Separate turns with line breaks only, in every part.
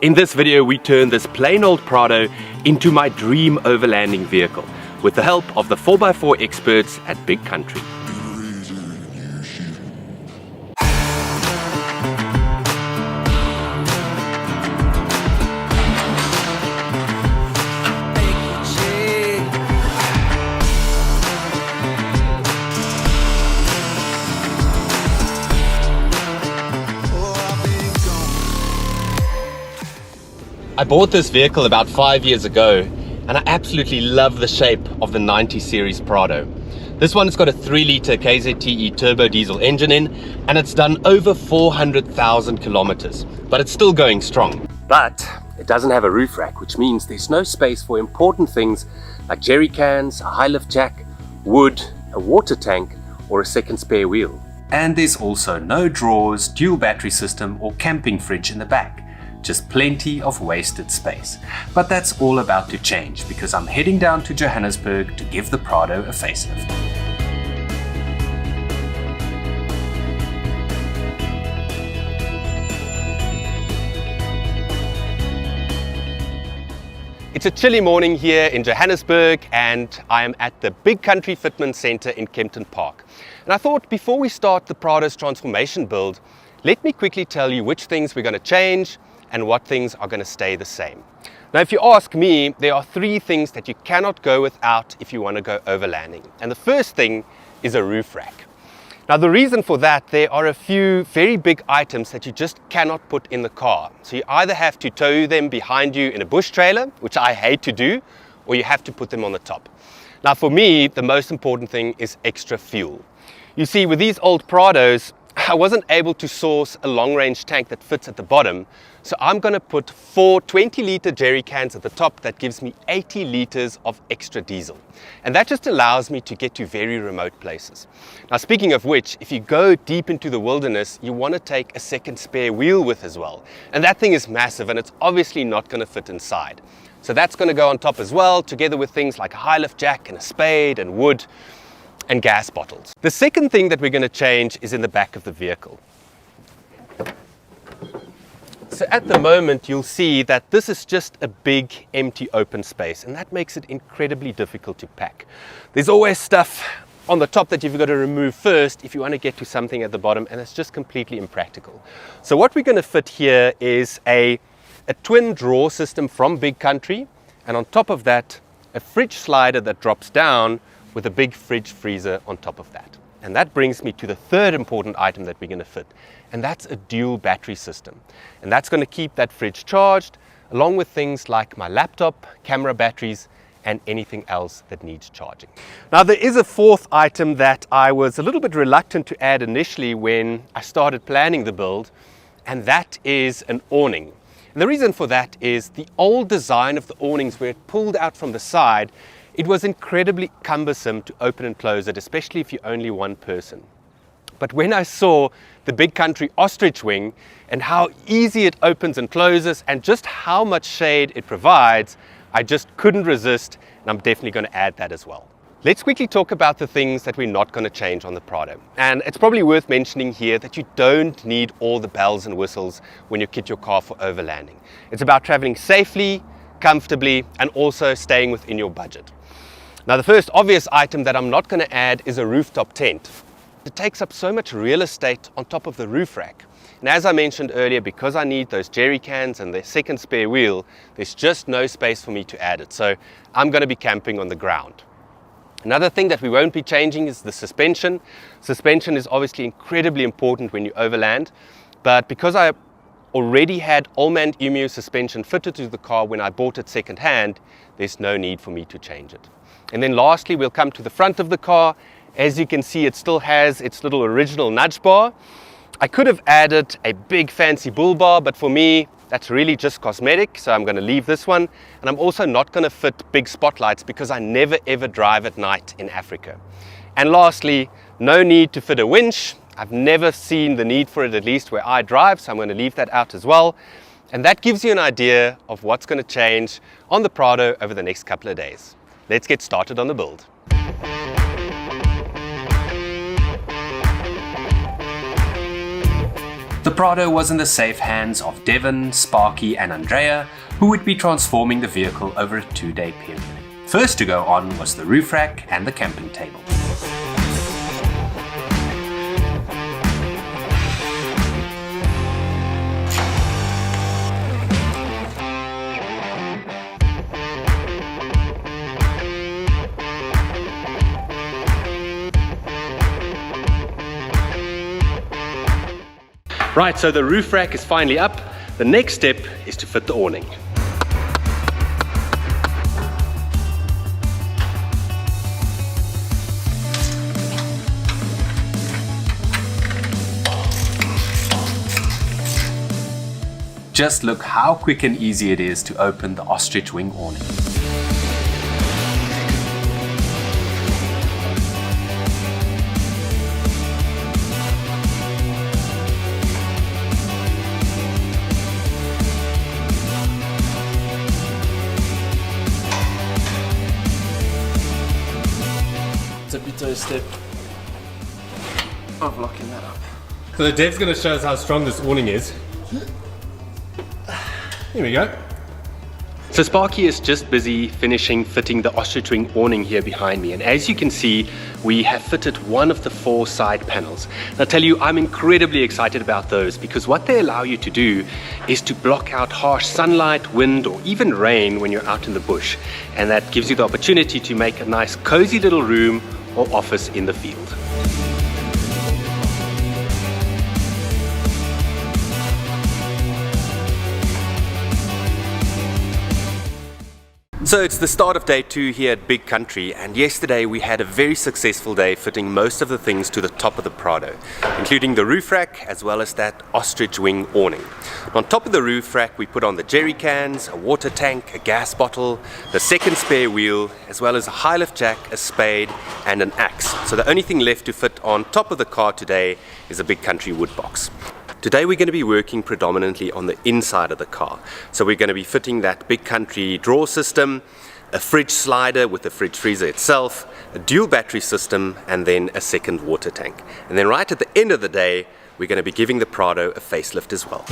In this video, we turn this plain old Prado into my dream overlanding vehicle with the help of the 4x4 experts at Big Country. I bought this vehicle about 5 years ago and I absolutely love the shape of the 90 series Prado. This one's got a 3-litre KZTE turbo diesel engine in and it's done over 400,000 kilometers, but it's still going strong. But it doesn't have a roof rack, which means there's no space for important things like jerry cans, a high lift jack, wood, a water tank, or a second spare wheel. And there's also no drawers, dual battery system, or camping fridge in the back. Just plenty of wasted space. But that's all about to change because I'm heading down to Johannesburg to give the Prado a facelift. It's a chilly morning here in Johannesburg and I am at the Big Country Fitment Centre in Kempton Park. And I thought before we start the Prado's transformation build, let me quickly tell you which things we're going to change and what things are going to stay the same. Now, if you ask me, there are 3 things that you cannot go without if you want to go overlanding. And the first thing is a roof rack. Now, the reason for that, there are a few very big items that you just cannot put in the car. So you either have to tow them behind you in a bush trailer, which I hate to do, or you have to put them on the top. Now, for me, the most important thing is extra fuel. You see, with these old Prados, I wasn't able to source a long-range tank that fits at the bottom, so I'm going to put 4 20-litre jerry cans at the top that gives me 80 litres of extra diesel. And that just allows me to get to very remote places. Now, speaking of which, if you go deep into the wilderness, you want to take a second spare wheel with as well. And that thing is massive and it's obviously not going to fit inside. So that's going to go on top as well, together with things like a high lift jack and a spade and wood and gas bottles. The second thing that we're going to change is in the back of the vehicle. So at the moment you'll see that this is just a big empty open space and that makes it incredibly difficult to pack. There's always stuff on the top that you've got to remove first if you want to get to something at the bottom, and it's just completely impractical. So what we're going to fit here is a twin drawer system from Big Country, and on top of that a fridge slider that drops down with a big fridge freezer on top of that. And that brings me to the third important item that we're going to fit, and that's a dual battery system. And that's going to keep that fridge charged, along with things like my laptop, camera batteries, and anything else that needs charging. Now, there is a fourth item that I was a little bit reluctant to add initially when I started planning the build, and that is an awning. And the reason for that is the old design of the awnings, where it pulled out from the side, it was incredibly cumbersome to open and close it, especially if you're only one person. But when I saw the Big Country Ostrich Wing and how easy it opens and closes and just how much shade it provides, I just couldn't resist, and I'm definitely going to add that as well. Let's quickly talk about the things that we're not going to change on the Prado. And it's probably worth mentioning here that you don't need all the bells and whistles when you kit your car for overlanding. It's about traveling safely, comfortably, and also staying within your budget. Now, the first obvious item that I'm not going to add is a rooftop tent. It takes up so much real estate on top of the roof rack. And as I mentioned earlier, because I need those jerry cans and the second spare wheel, there's just no space for me to add it. So I'm going to be camping on the ground. Another thing that we won't be changing is the suspension. Suspension is obviously incredibly important when you overland, but because I already had Allman Emu suspension fitted to the car when I bought it second-hand, there's no need for me to change it. And then lastly, we'll come to the front of the car. As you can see, it still has its little original nudge bar. I could have added a big fancy bull bar, but for me, that's really just cosmetic, so I'm going to leave this one. And I'm also not going to fit big spotlights because I never ever drive at night in Africa. And lastly, no need to fit a winch. I've never seen the need for it, at least where I drive, so I'm going to leave that out as well. And that gives you an idea of what's going to change on the Prado over the next couple of days. Let's get started on the build.
The Prado was in the safe hands of Devon, Sparky and Andrea, who would be transforming the vehicle over a 2-day period. First to go on was the roof rack and the camping table.
Right, so the roof rack is finally up. The next step is to fit the awning.
Just look how quick and easy it is to open the Ostrich Wing awning.
Tippy-toe step of locking that up.
So Dev's going to show us how strong this awning is. Here we go. So Sparky is just busy finishing fitting the Ostrich Wing awning here behind me, and as you can see, we have fitted one of the 4 side panels. And I'll tell you, I'm incredibly excited about those because what they allow you to do is to block out harsh sunlight, wind or even rain when you're out in the bush, and that gives you the opportunity to make a nice cozy little room or office in the field. So it's the start of day 2 here at Big Country, and yesterday we had a very successful day fitting most of the things to the top of the Prado, including the roof rack as well as that Ostrich Wing awning. On top of the roof rack we put on the jerry cans, a water tank, a gas bottle, the second spare wheel, as well as a high lift jack, a spade and an axe. So the only thing left to fit on top of the car today is a Big Country wood box. Today we're going to be working predominantly on the inside of the car. So we're going to be fitting that Big Country drawer system, a fridge slider with the fridge freezer itself, a dual battery system and then a second water tank. And then right at the end of the day we're going to be giving the Prado a facelift as well.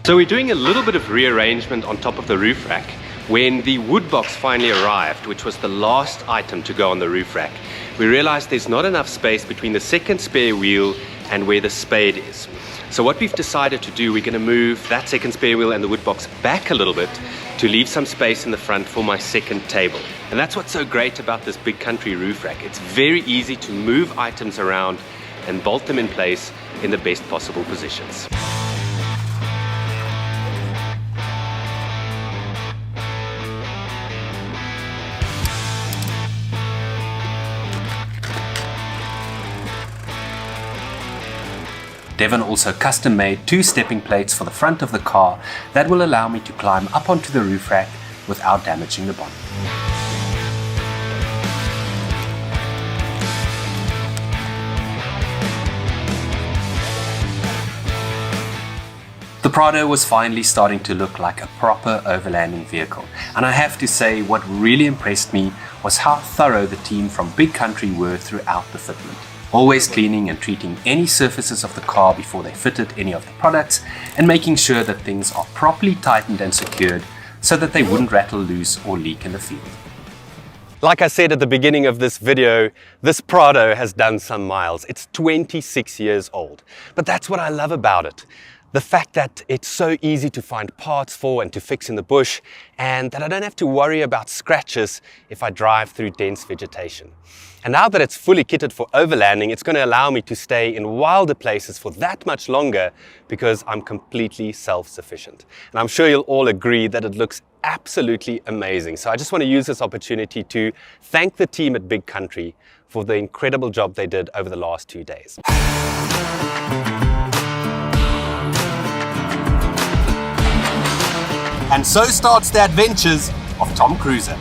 So we're doing a little bit of rearrangement on top of the roof rack. When the wood box finally arrived, which was the last item to go on the roof rack, we realized there's not enough space between the second spare wheel and where the spade is. So what we've decided to do, we're going to move that second spare wheel and the wood box back a little bit to leave some space in the front for my second table. And that's what's so great about this Big Country roof rack. It's very easy to move items around and bolt them in place in the best possible positions.
Devon also custom made 2 stepping plates for the front of the car that will allow me to climb up onto the roof rack without damaging the bottom. The Prado was finally starting to look like a proper overlanding vehicle, and I have to say what really impressed me was how thorough the team from Big Country were throughout the fitment. Always cleaning and treating any surfaces of the car before they fitted any of the products, and making sure that things are properly tightened and secured so that they wouldn't rattle loose or leak in the field.
Like I said at the beginning of this video, this Prado has done some miles. It's 26 years old, but that's what I love about it. The fact that it's so easy to find parts for and to fix in the bush, and that I don't have to worry about scratches if I drive through dense vegetation. And now that it's fully kitted for overlanding, it's going to allow me to stay in wilder places for that much longer because I'm completely self-sufficient. And I'm sure you'll all agree that it looks absolutely amazing. So I just want to use this opportunity to thank the team at Big Country for the incredible job they did over the last 2 days. And so starts the adventures of Tom Cruiser.